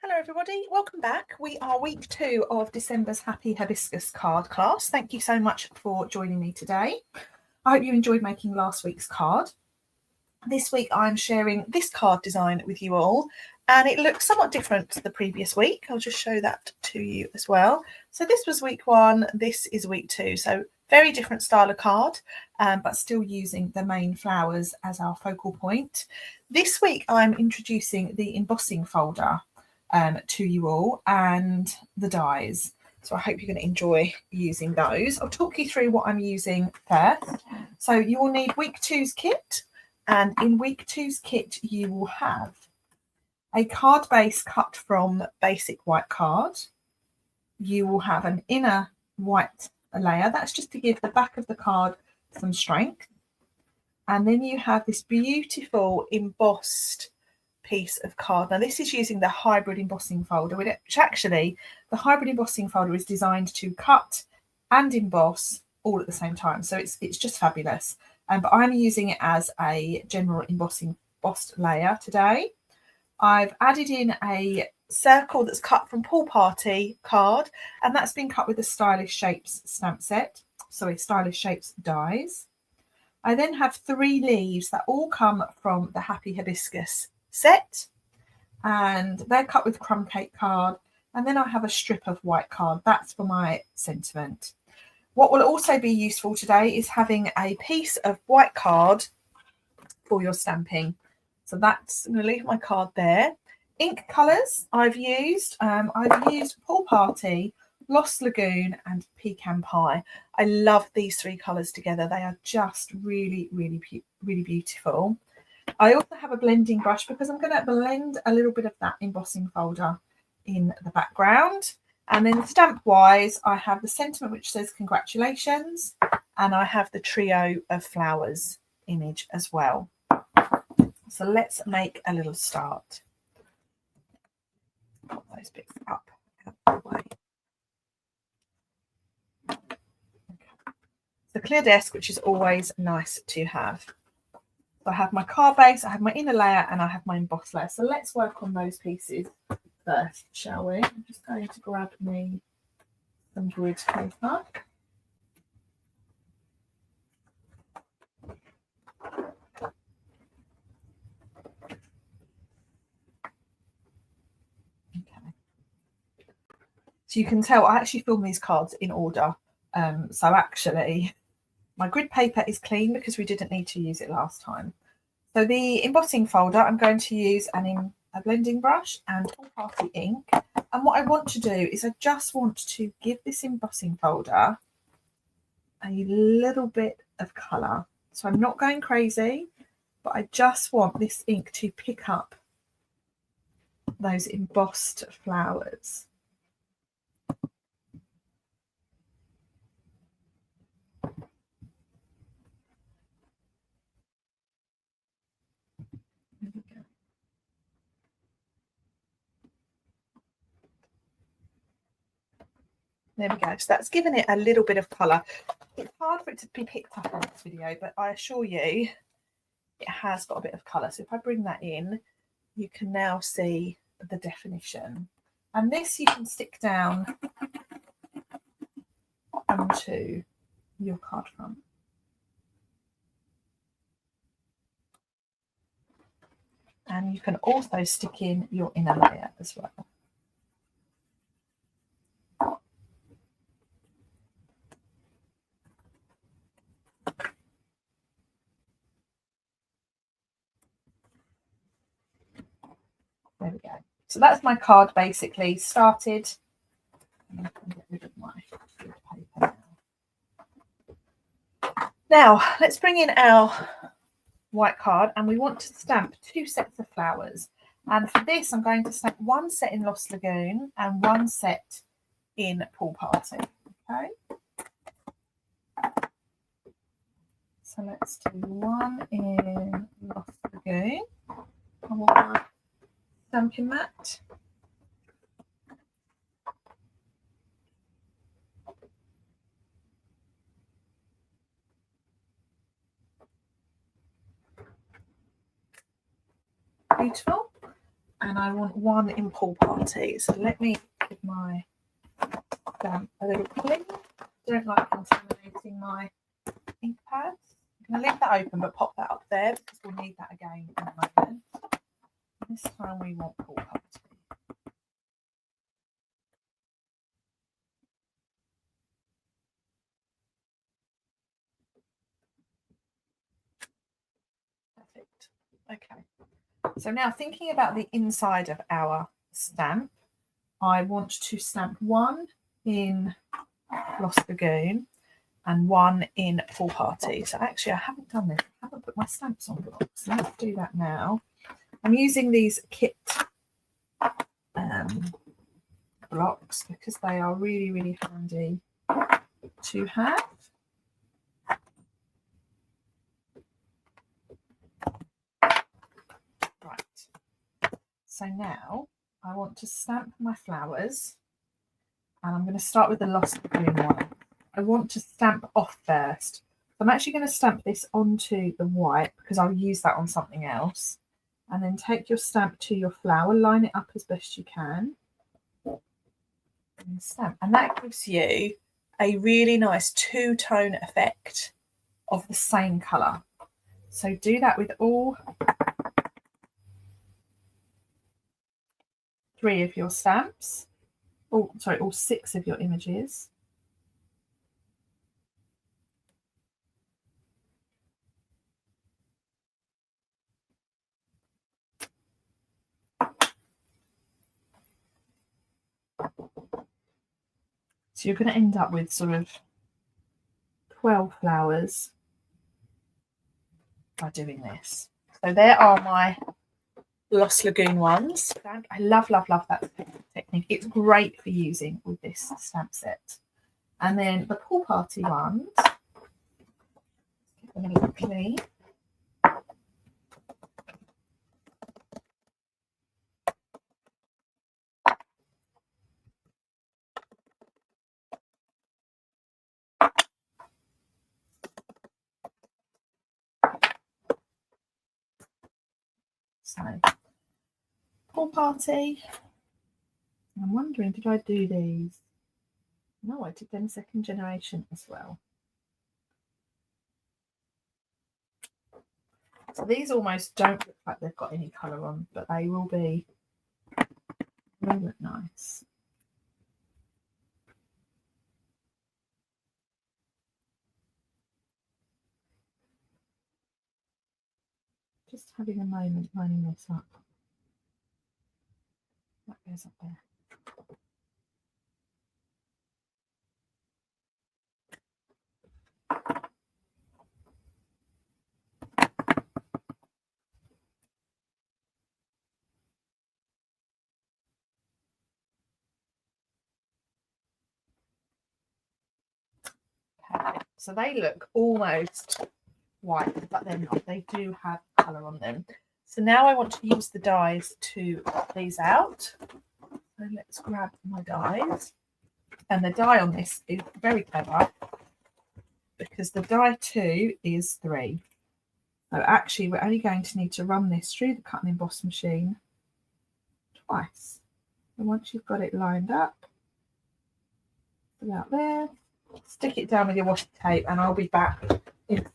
Hello everybody, welcome back. We are week 2 of December's Happy Hibiscus card class. Thank you so much for joining me today. I hope you enjoyed making last week's card. This week I'm sharing this card design with you all, and it looks somewhat different to the previous week. I'll just show that to you as well. So this was week 1, this is week 2. So very different style of card, but still using the main flowers as our focal point. This week I'm introducing the embossing folder to you all and the dies. So I hope you're going to enjoy using those. I'll talk you through what I'm using first. So you will need week 2's kit, and in week 2's kit you will have a card base cut from basic white card. You will have an inner white layer, that's just to give the back of the card some strength. And then you have this beautiful embossed piece of card. Now this is using the hybrid embossing folder, which actually the hybrid embossing folder is designed to cut and emboss all at the same time, so it's just fabulous. But I'm using it as a general embossed layer today. I've added in a circle that's cut from Pool Party card, and that's been cut with the Stylish Shapes stamp set, sorry, Stylish Shapes dies. I then have 3 leaves that all come from the Happy Hibiscus set, and they're cut with crumb cake card. And then I have a strip of white card, that's for my sentiment. What will also be useful today is having a piece of white card for your stamping. So that's, I'm going to leave my card there. Ink colours I've used Pool Party, Lost Lagoon and Pecan Pie. I love these 3 colours together. They are just really beautiful. I also have a blending brush because I'm going to blend a little bit of that embossing folder in the background. And then stamp wise, I have the sentiment which says congratulations, and I have the trio of flowers image as well. So let's make a little start. Pop those bits up out of the way. Okay. The clear desk, which is always nice to have. So I have my card base, I have my inner layer, and I have my emboss layer. So let's work on those pieces first, shall we? I'm just going to grab me some grid paper. Okay. So you can tell I actually film these cards in order. So actually my grid paper is clean because we didn't need to use it last time. So the embossing folder, I'm going to use a blending brush and Pool Party ink. And what I want to do is I just want to give this embossing folder a little bit of colour. So I'm not going crazy, but I just want this ink to pick up those embossed flowers. There we go. So that's given it a little bit of colour. It's hard for it to be picked up on this video, but I assure you it has got a bit of colour. So if I bring that in, you can now see the definition. And this you can stick down onto your card front. And you can also stick in your inner layer as well. There we go. So that's my card basically started. I'm going to get rid of my paper now. Let's bring in our white card, and we want to stamp 2 sets of flowers. And for this, I'm going to stamp 1 set in Lost Lagoon and 1 set in Pool Party. Okay. So let's do 1 in Lost Lagoon. I want my stamping mat. Beautiful. and I want one in Pool Party. So let me give my stamp a little clean. Don't like contaminating my ink pads. I'm going to leave that open, but pop that up there because we'll need that again in a moment. This time we want Pool Party. Perfect. Okay. So now thinking about the inside of our stamp, I want to stamp one in Lost Lagoon and one in Pool Party. So actually I haven't done this. I haven't put my stamps on blocks. So let's do that now. I'm using these kit blocks because they are really, really handy to have. Right. So now I want to stamp my flowers, and I'm going to start with the Lost Lagoon one. I want to stamp off first. I'm actually going to stamp this onto the white because I'll use that on something else. And then take your stamp to your flower, line it up as best you can, and stamp. And that gives you a really nice two-tone effect of the same colour. So do that with all 3 of your stamps. Oh, sorry, all 6 of your images. So you're going to end up with sort of 12 flowers by doing this. So there are my Lost Lagoon ones. I love, love, love that technique. It's great for using with this stamp set. And then the Pool Party ones, give them a little clean. So, Pool Party. I'm wondering, did I do these? No, I did them second generation as well. So these almost don't look like they've got any colour on, but they will be. They look nice. Just having a moment lining this up. That goes up there. Perfect. So they look almost white, but they're not. They do have colour on them. So now I want to use the dies to cut these out. So let's grab my dies. And the die on this is very clever because the die 2 is 3. So actually we're only going to need to run this through the cut and emboss machine twice. And once you've got it lined up, about there, stick it down with your washi tape and I'll be back in.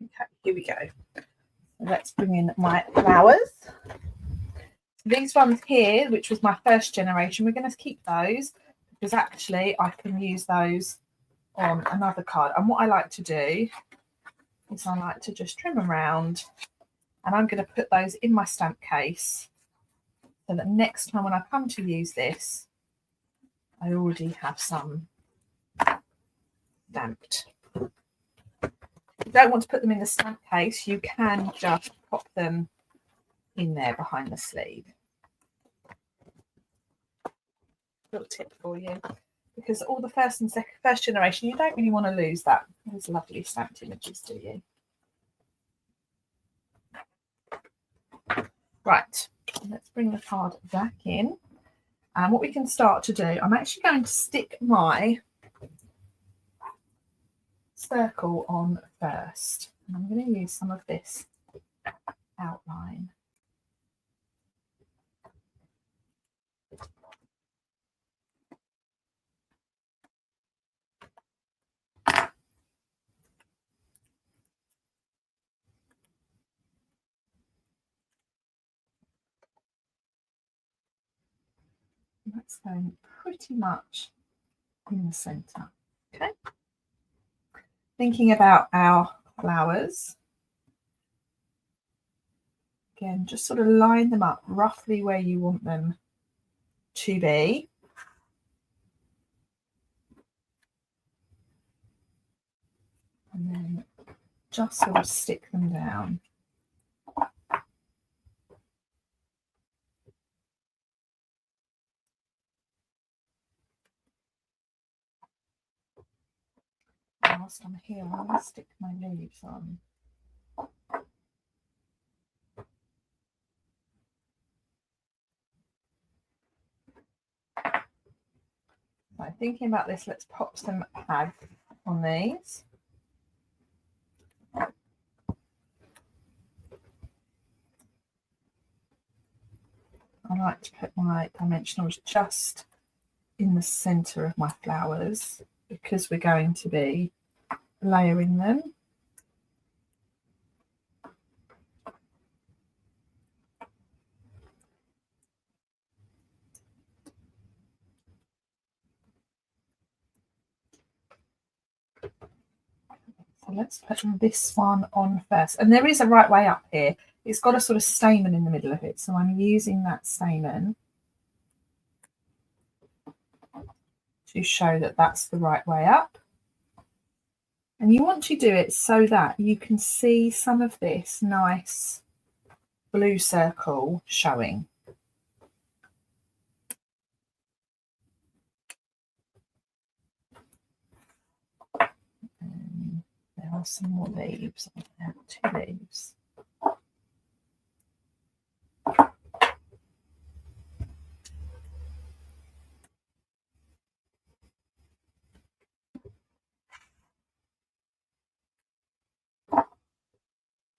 Okay, here we go. Let's bring in my flowers. These ones here, which was my first generation, we're going to keep those because actually I can use those on another card. And what I like to do is I like to just trim around, and I'm going to put those in my stamp case so that next time when I come to use this, I already have some stamped. If you don't want to put them in the stamp case, you can just pop them in there behind the sleeve. Little tip for you, because all the first and first generation, you don't really want to lose that. Those lovely stamped images, do you? Right, let's bring the card back in. And what we can start to do, I'm actually going to stick my circle on first. And I'm going to use some of this outline. That's going pretty much in the centre. Okay. Thinking about our flowers. Again, just sort of line them up roughly where you want them to be. And then just sort of stick them down. Whilst I'm here, I'm going to stick my leaves on. Right, thinking about this, let's pop some tags on these. I like to put my dimensionals just in the centre of my flowers because we're going to be layering them. So let's put this one on first. And there is a right way up here. It's got a sort of stamen in the middle of it. So I'm using that stamen to show that that's the right way up. And you want to do it so that you can see some of this nice blue circle showing. And there are some more leaves. I have 2 leaves.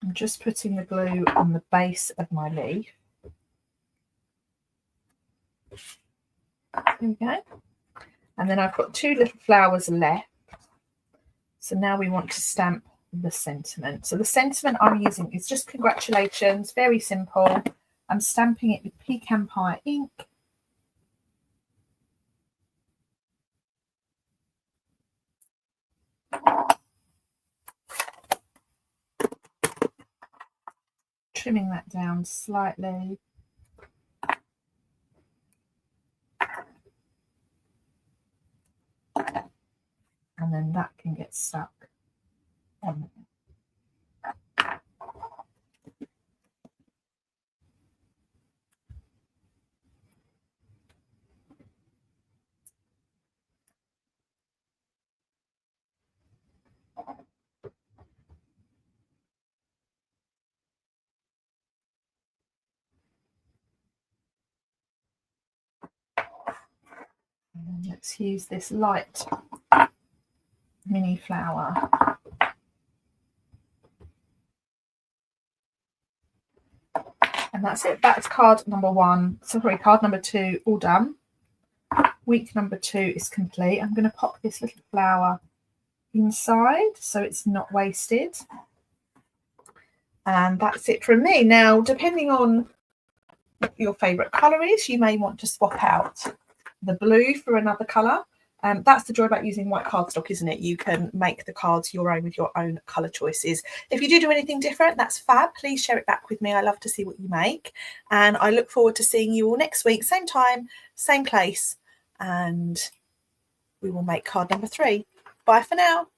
I'm just putting the glue on the base of my leaf. There we go. And then I've got 2 little flowers left. So now we want to stamp the sentiment. So the sentiment I'm using is just congratulations, very simple. I'm stamping it with pecan pie ink. Trimming that down slightly. And then that can get stuck on there. And let's use this light mini flower. And that's it. That's card number 1. Sorry, card number 2 all done. Week number 2 is complete. I'm going to pop this little flower inside so it's not wasted. And that's it from me. Now, depending on what your favourite colour is, you may want to swap out the blue for another colour. That's the joy about using white cardstock, isn't it? You can make the cards your own with your own colour choices. If you do anything different, that's fab. Please share it back with me. I love to see what you make. And I look forward to seeing you all next week, same time, same place. And we will make card number 3. Bye for now.